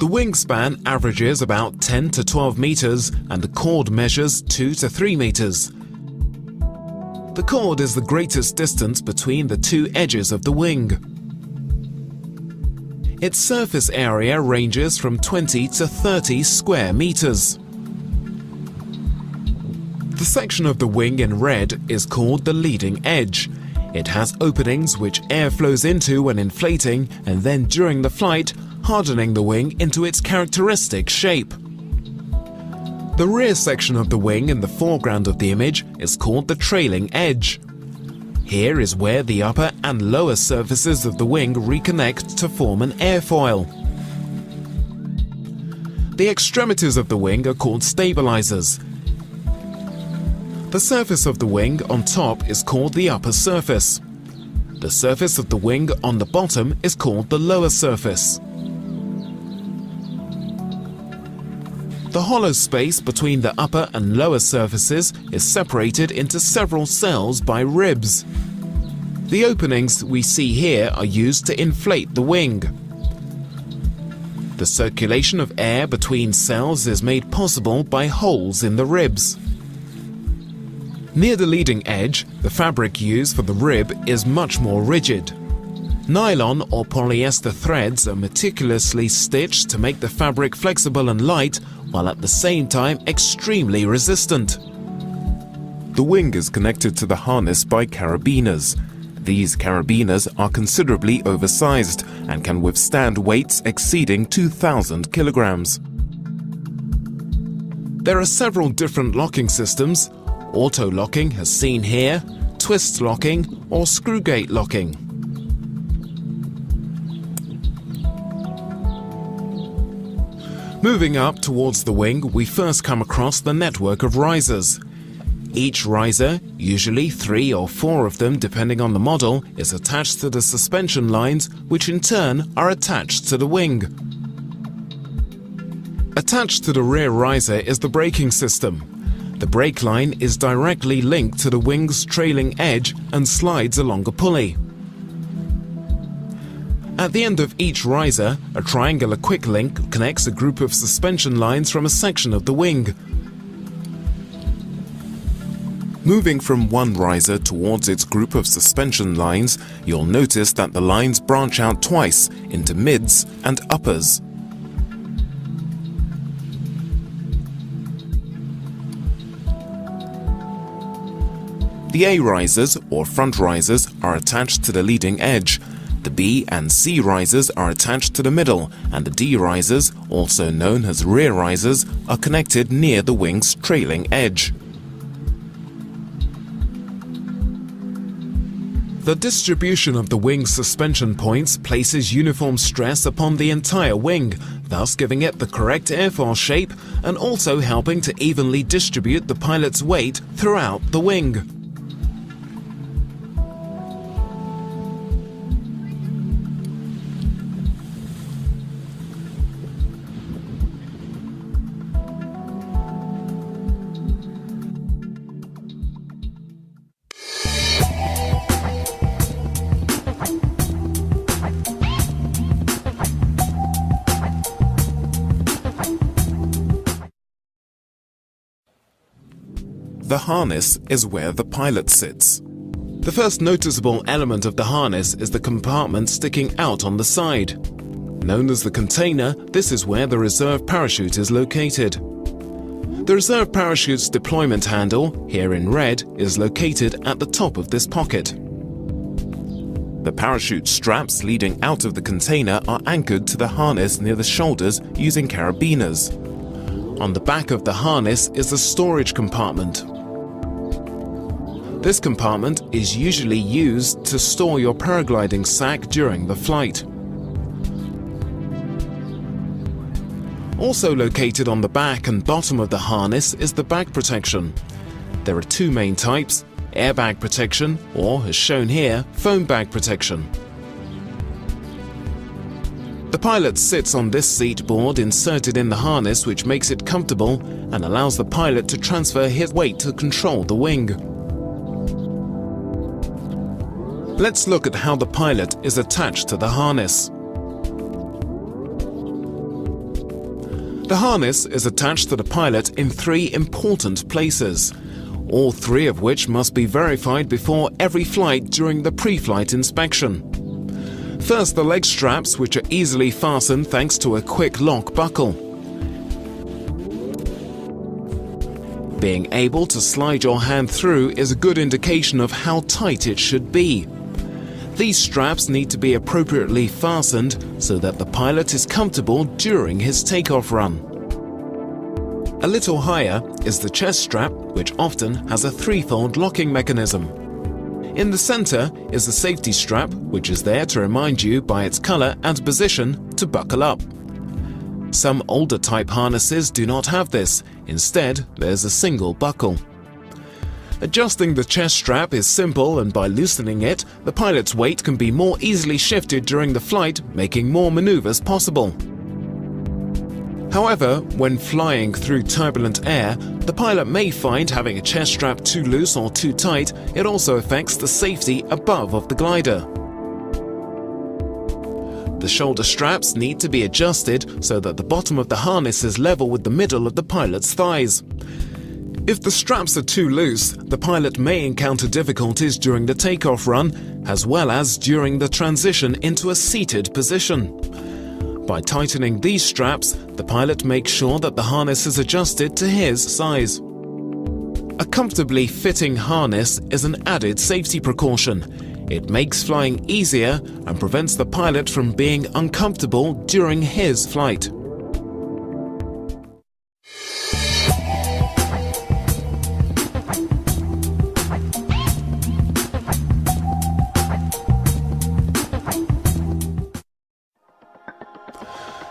The wingspan averages about 10 to 12 meters and the chord measures 2 to 3 meters. The chord is the greatest distance between the two edges of the wing. Its surface area ranges from 20 to 30 square meters. The section of the wing in red is called the leading edge. It has openings which air flows into when inflating and then during the flight, hardening the wing into its characteristic shape. The rear section of the wing in the foreground of the image is called the trailing edge. Here is where the upper and lower surfaces of the wing reconnect to form an airfoil. The extremities of the wing are called stabilizers. The surface of the wing on top is called the upper surface. The surface of the wing on the bottom is called the lower surface. The hollow space between the upper and lower surfaces is separated into several cells by ribs. The openings we see here are used to inflate the wing. The circulation of air between cells is made possible by holes in the ribs. Near the leading edge, the fabric used for the rib is much more rigid. Nylon or polyester threads are meticulously stitched to make the fabric flexible and light, while at the same time extremely resistant. The wing is connected to the harness by carabiners. These carabiners are considerably oversized and can withstand weights exceeding 2,000 kilograms. There are several different locking systems. Auto locking as seen here, twist locking or screw gate locking. Moving up towards the wing, we first come across the network of risers. Each riser, usually 3 or 4 of them depending on the model, is attached to the suspension lines, which in turn are attached to the wing. Attached to the rear riser is the braking system. The brake line is directly linked to the wing's trailing edge and slides along a pulley. At the end of each riser, a triangular quick link connects a group of suspension lines from a section of the wing. Moving from one riser towards its group of suspension lines, you'll notice that the lines branch out twice into mids and uppers. The A risers, or front risers, are attached to the leading edge. The B and C risers are attached to the middle, and the D risers, also known as rear risers, are connected near the wing's trailing edge. The distribution of the wing's suspension points places uniform stress upon the entire wing, thus giving it the correct airfoil shape and also helping to evenly distribute the pilot's weight throughout the wing. The harness is where the pilot sits. The first noticeable element of the harness is the compartment sticking out on the side. Known as the container, this is where the reserve parachute is located. The reserve parachute's deployment handle, here in red, is located at the top of this pocket. The parachute straps leading out of the container are anchored to the harness near the shoulders using carabiners. On the back of the harness is the storage compartment. This compartment is usually used to store your paragliding sack during the flight. Also located on the back and bottom of the harness is the bag protection. There are two main types: airbag protection or, as shown here, foam bag protection. The pilot sits on this seat board inserted in the harness, which makes it comfortable and allows the pilot to transfer his weight to control the wing. Let's look at how the pilot is attached to the harness. The harness is attached to the pilot in 3 important places, all 3 of which must be verified before every flight during the pre-flight inspection. First, the leg straps, which are easily fastened thanks to a quick lock buckle. Being able to slide your hand through is a good indication of how tight it should be. These straps need to be appropriately fastened so that the pilot is comfortable during his takeoff run. A little higher is the chest strap, which often has a 3-fold locking mechanism. In the center is the safety strap, which is there to remind you by its color and position to buckle up. Some older type harnesses do not have this. Instead, there's a single buckle. Adjusting the chest strap is simple, and by loosening it, the pilot's weight can be more easily shifted during the flight, making more maneuvers possible. However, when flying through turbulent air, the pilot may find having a chest strap too loose or too tight. It also affects the safety above of the glider. The shoulder straps need to be adjusted so that the bottom of the harness is level with the middle of the pilot's thighs. If the straps are too loose, the pilot may encounter difficulties during the takeoff run, as well as during the transition into a seated position. By tightening these straps, the pilot makes sure that the harness is adjusted to his size. A comfortably fitting harness is an added safety precaution. It makes flying easier and prevents the pilot from being uncomfortable during his flight.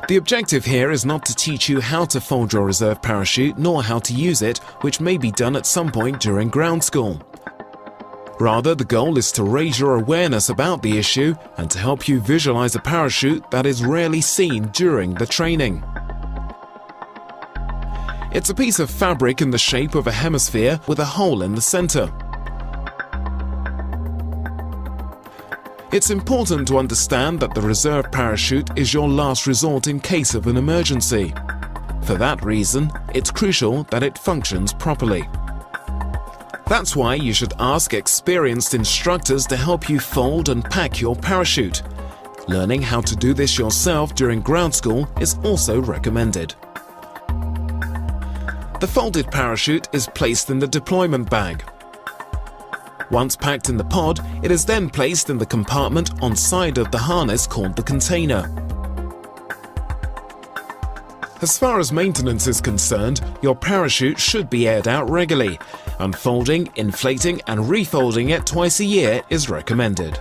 The objective here is not to teach you how to fold your reserve parachute nor how to use it, which may be done at some point during ground school. Rather, the goal is to raise your awareness about the issue and to help you visualize a parachute that is rarely seen during the training. It's a piece of fabric in the shape of a hemisphere with a hole in the center. It's important to understand that the reserve parachute is your last resort in case of an emergency. For that reason, it's crucial that it functions properly. That's why you should ask experienced instructors to help you fold and pack your parachute. Learning how to do this yourself during ground school is also recommended. The folded parachute is placed in the deployment bag. Once packed in the pod, it is then placed in the compartment on side of the harness called the container. As far as maintenance is concerned, your parachute should be aired out regularly. Unfolding, inflating and refolding it twice a year is recommended.